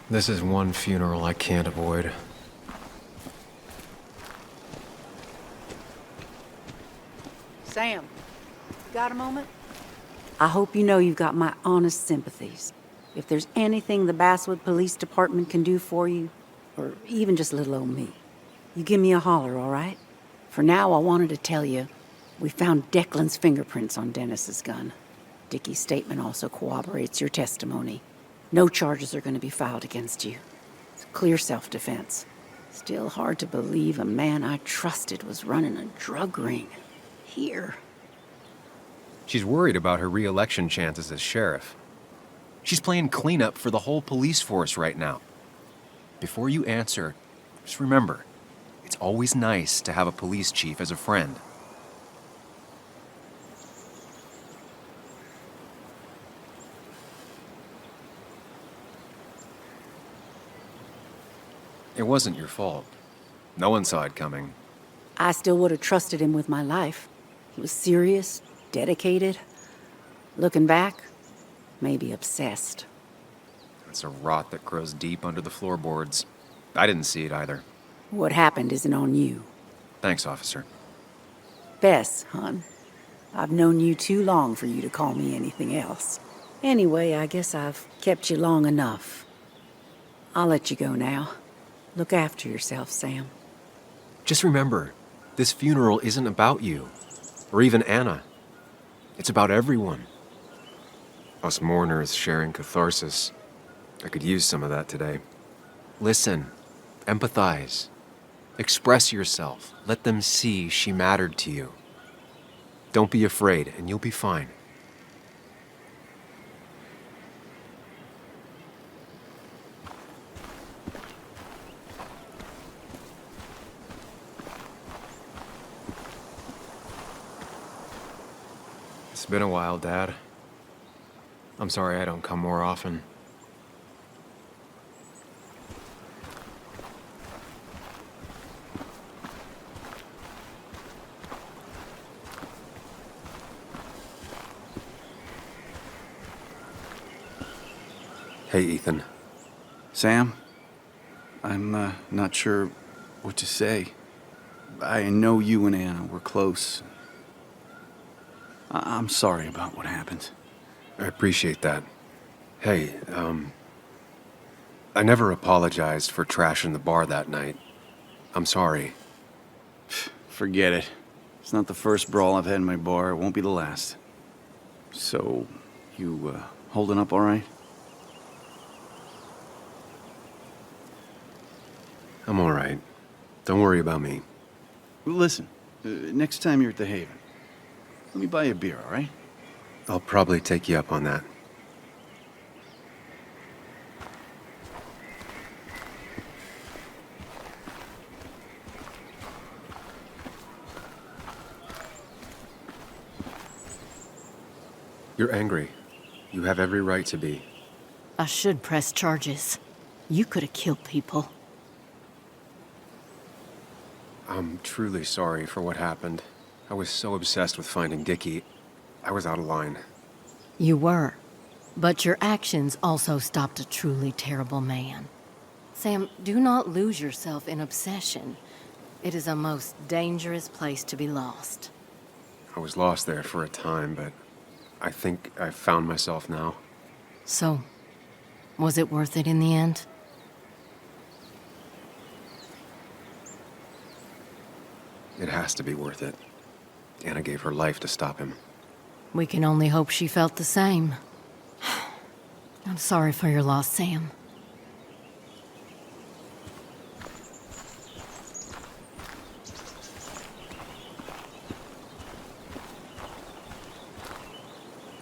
This is one funeral I can't avoid. Sam, got a moment? I hope you know you've got my honest sympathies. If there's anything the Basswood Police Department can do for you, or even just little old me, you give me a holler, all right? For now, I wanted to tell you, we found Declan's fingerprints on Dennis's gun. Dickie's statement also corroborates your testimony. No charges are going to be filed against you. It's clear self-defense. Still hard to believe a man I trusted was running a drug ring. Here. She's worried about her re-election chances as sheriff. She's playing cleanup for the whole police force right now. Before you answer, just remember, it's always nice to have a police chief as a friend. It wasn't your fault. No one saw it coming. I still would have trusted him with my life. He was serious, dedicated. Looking back, maybe obsessed. It's a rot that grows deep under the floorboards. I didn't see it either. What happened isn't on you. Thanks, officer. Bess, hon. I've known you too long for you to call me anything else. Anyway, I guess I've kept you long enough. I'll let you go now. Look after yourself, Sam. Just remember, this funeral isn't about you, or even Anna. It's about everyone. Us mourners sharing catharsis. I could use some of that today. Listen, empathize, express yourself. Let them see she mattered to you. Don't be afraid, and you'll be fine. It's been a while, Dad. I'm sorry I don't come more often. Hey, Ethan. Sam, I'm not sure what to say. I know you and Anna were close. I'm sorry about what happened. I appreciate that. Hey, I never apologized for trashing the bar that night. I'm sorry. Forget it. It's not the first brawl I've had in my bar. It won't be the last. So, you holding up all right? I'm all right. Don't worry about me. Listen, next time you're at the Haven, let me buy you a beer, all right? I'll probably take you up on that. You're angry. You have every right to be. I should press charges. You could have killed people. I'm truly sorry for what happened. I was so obsessed with finding Dickie, I was out of line. You were. But your actions also stopped a truly terrible man. Sam, do not lose yourself in obsession. It is a most dangerous place to be lost. I was lost there for a time, but I think I've found myself now. So, was it worth it in the end? It has to be worth it. Anna gave her life to stop him. We can only hope she felt the same. I'm sorry for your loss, Sam.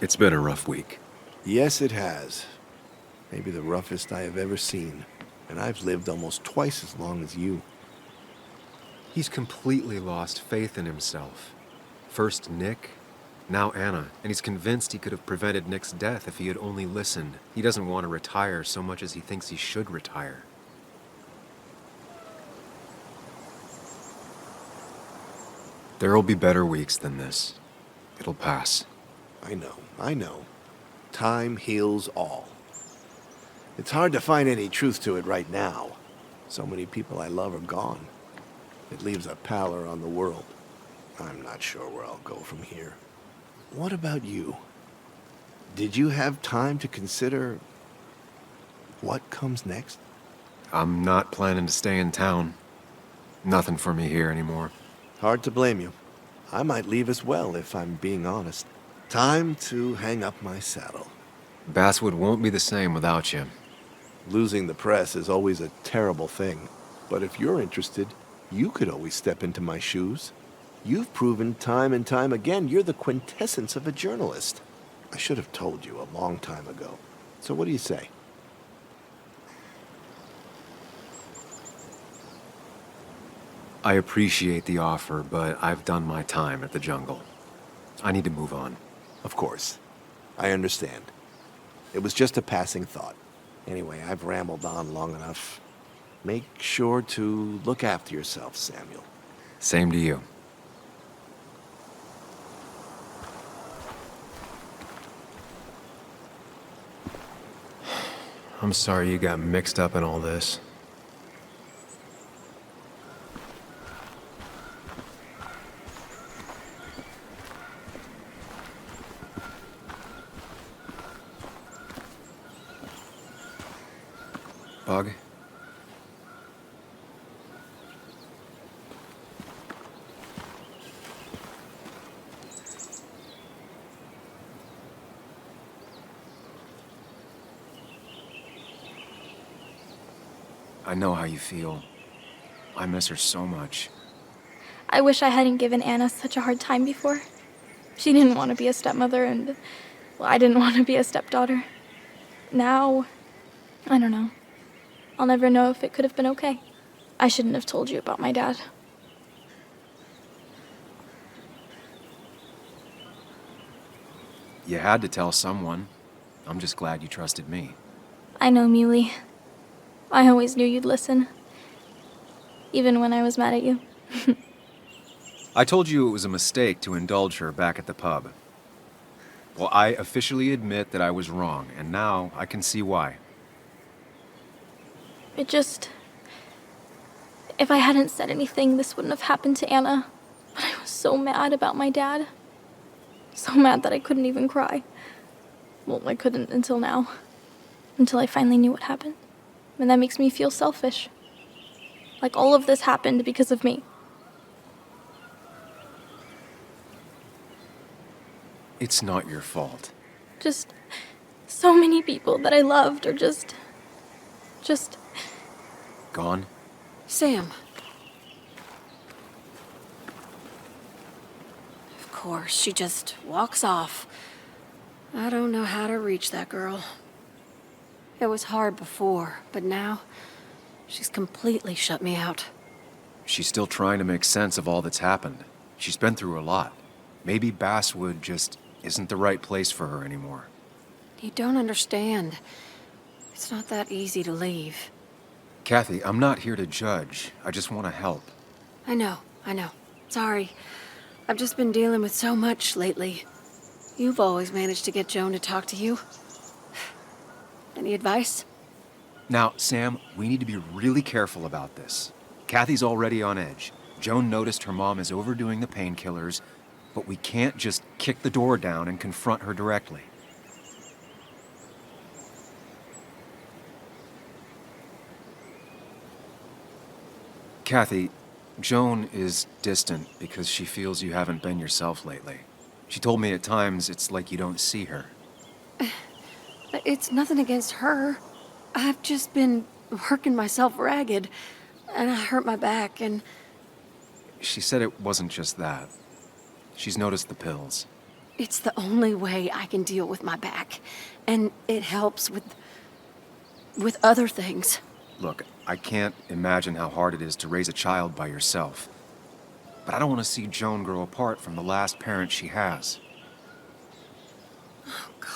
It's been a rough week. Yes, it has. Maybe the roughest I have ever seen. And I've lived almost twice as long as you. He's completely lost faith in himself. First Nick, now Anna, and he's convinced he could have prevented Nick's death if he had only listened. He doesn't want to retire so much as he thinks he should retire. There'll be better weeks than this. It'll pass. I know. Time heals all. It's hard to find any truth to it right now. So many people I love are gone. It leaves a pallor on the world. I'm not sure where I'll go from here. What about you? Did you have time to consider what comes next? I'm not planning to stay in town. Nothing for me here anymore. Hard to blame you. I might leave as well, if I'm being honest. Time to hang up my saddle. Basswood won't be the same without you. Losing the press is always a terrible thing. But if you're interested, you could always step into my shoes. You've proven time and time again you're the quintessence of a journalist. I should have told you a long time ago. So what do you say? I appreciate the offer, but I've done my time at the jungle. I need to move on. Of course. I understand. It was just a passing thought. Anyway, I've rambled on long enough. Make sure to look after yourself, Samuel. Same to you. I'm sorry you got mixed up in all this. Bug? I know how you feel. I miss her so much. I wish I hadn't given Anna such a hard time before. She didn't want to be a stepmother, and, well, I didn't want to be a stepdaughter. Now, I don't know. I'll never know if it could have been okay. I shouldn't have told you about my dad. You had to tell someone. I'm just glad you trusted me. I know, Muley. I always knew you'd listen. Even when I was mad at you. I told you it was a mistake to indulge her back at the pub. Well, I officially admit that I was wrong, and now I can see why. It just... If I hadn't said anything, this wouldn't have happened to Anna. But I was so mad about my dad. So mad that I couldn't even cry. Well, I couldn't until now. Until I finally knew what happened. And that makes me feel selfish. Like all of this happened because of me. It's not your fault. Just so many people that I loved are just... Gone? Sam. Of course, she just walks off. I don't know how to reach that girl. It was hard before, but now she's completely shut me out. She's still trying to make sense of all that's happened. She's been through a lot. Maybe Basswood just isn't the right place for her anymore. You don't understand. It's not that easy to leave. Kathy, I'm not here to judge. I just want to help. I know. Sorry. I've just been dealing with so much lately. You've always managed to get Joan to talk to you. Any advice? Now, Sam, we need to be really careful about this. Kathy's already on edge. Joan noticed her mom is overdoing the painkillers, but we can't just kick the door down and confront her directly. Kathy, Joan is distant because she feels you haven't been yourself lately. She told me at times it's like you don't see her. It's nothing against her. I've just been working myself ragged, and I hurt my back, and... She said it wasn't just that. She's noticed the pills. It's the only way I can deal with my back, and it helps with other things. Look, I can't imagine how hard it is to raise a child by yourself. But I don't want to see Joan grow apart from the last parent she has. Oh, God.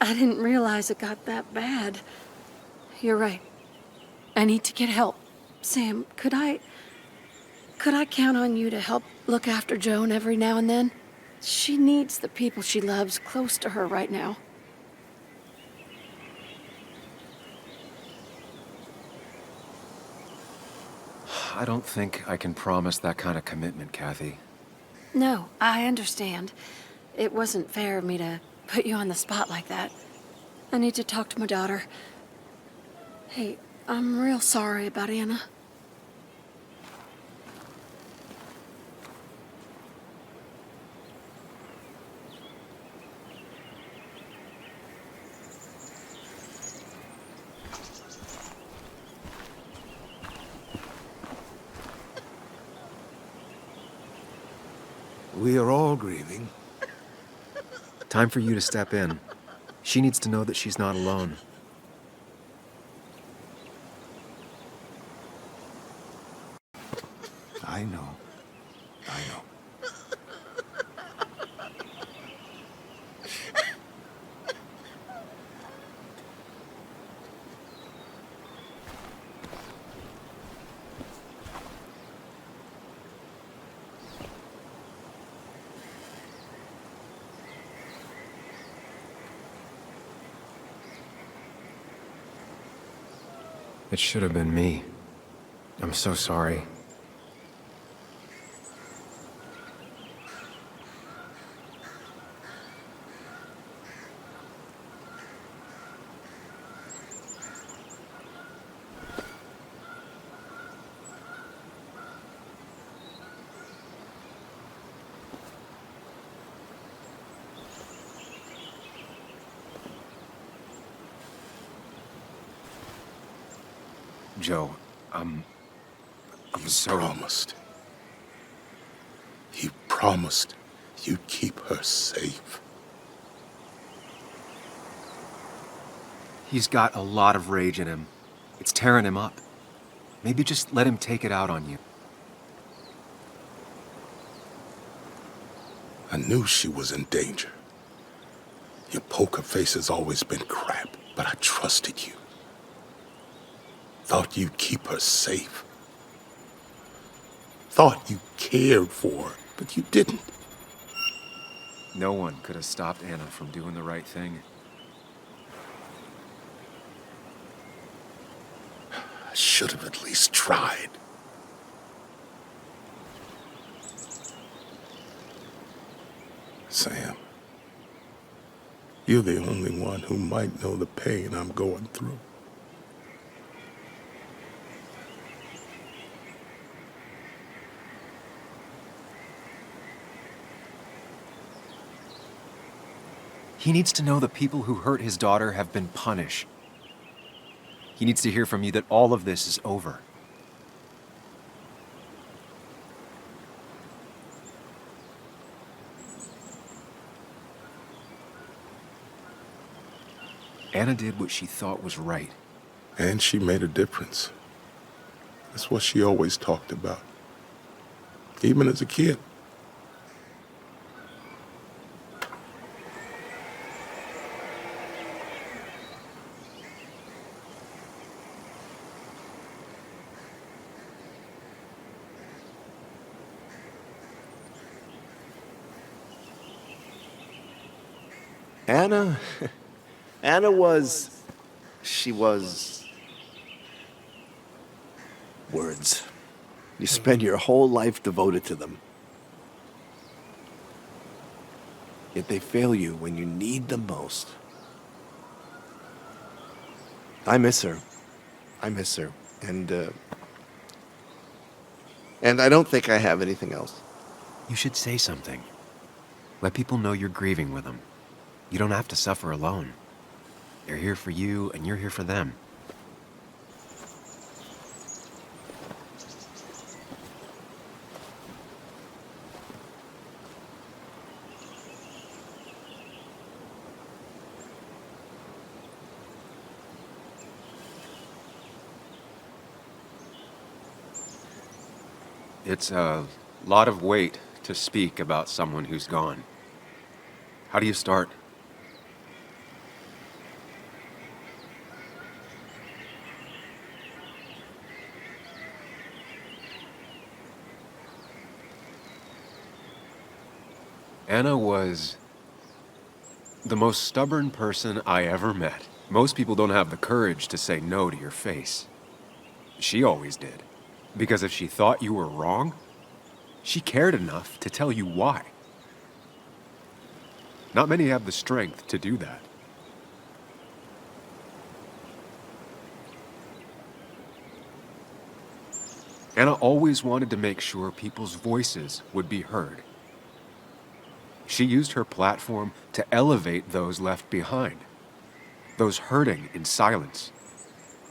I didn't realize it got that bad. You're right. I need to get help. Sam, could I count on you to help look after Joan every now and then? She needs the people she loves close to her right now. I don't think I can promise that kind of commitment, Kathy. No, I understand. It wasn't fair of me to put you on the spot like that. I need to talk to my daughter. Hey, I'm real sorry about Anna. We are all grieving. Time for you to step in. She needs to know that she's not alone. I know. I know. It should have been me. I'm so sorry. Joe, I'm so... promised. You promised you'd keep her safe. He's got a lot of rage in him. It's tearing him up. Maybe just let him take it out on you. I knew she was in danger. Your poker face has always been crap, but I trusted you. Thought you'd keep her safe. Thought you cared for her, but you didn't. No one could have stopped Anna from doing the right thing. I should have at least tried. Sam, you're the only one who might know the pain I'm going through. He needs to know the people who hurt his daughter have been punished. He needs to hear from you that all of this is over. Anna did what she thought was right. And she made a difference. That's what she always talked about. Even as a kid. Anna was... She was... words. You spend your whole life devoted to them. Yet they fail you when you need them most. I miss her. I miss her. And I don't think I have anything else. You should say something. Let people know you're grieving with them. You don't have to suffer alone. They're here for you, and you're here for them. It's a lot of weight to speak about someone who's gone. How do you start? Anna was the most stubborn person I ever met. Most people don't have the courage to say no to your face. She always did. Because if she thought you were wrong, she cared enough to tell you why. Not many have the strength to do that. Anna always wanted to make sure people's voices would be heard. She used her platform to elevate those left behind, those hurting in silence.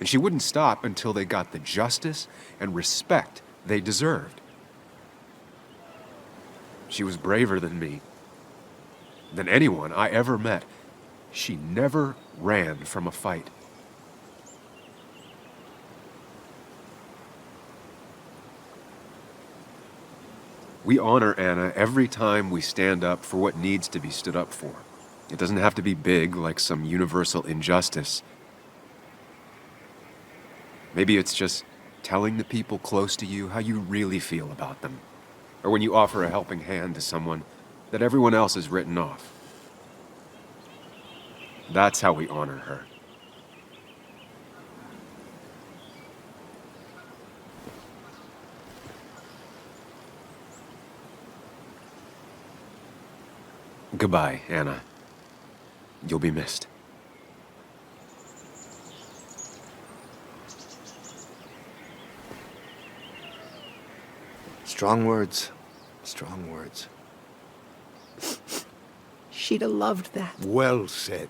And she wouldn't stop until they got the justice and respect they deserved. She was braver than me, than anyone I ever met. She never ran from a fight. We honor Anna every time we stand up for what needs to be stood up for. It doesn't have to be big like some universal injustice. Maybe it's just telling the people close to you how you really feel about them. Or when you offer a helping hand to someone that everyone else has written off. That's how we honor her. Goodbye, Anna. You'll be missed. Strong words. Strong words. She'd have loved that. Well said.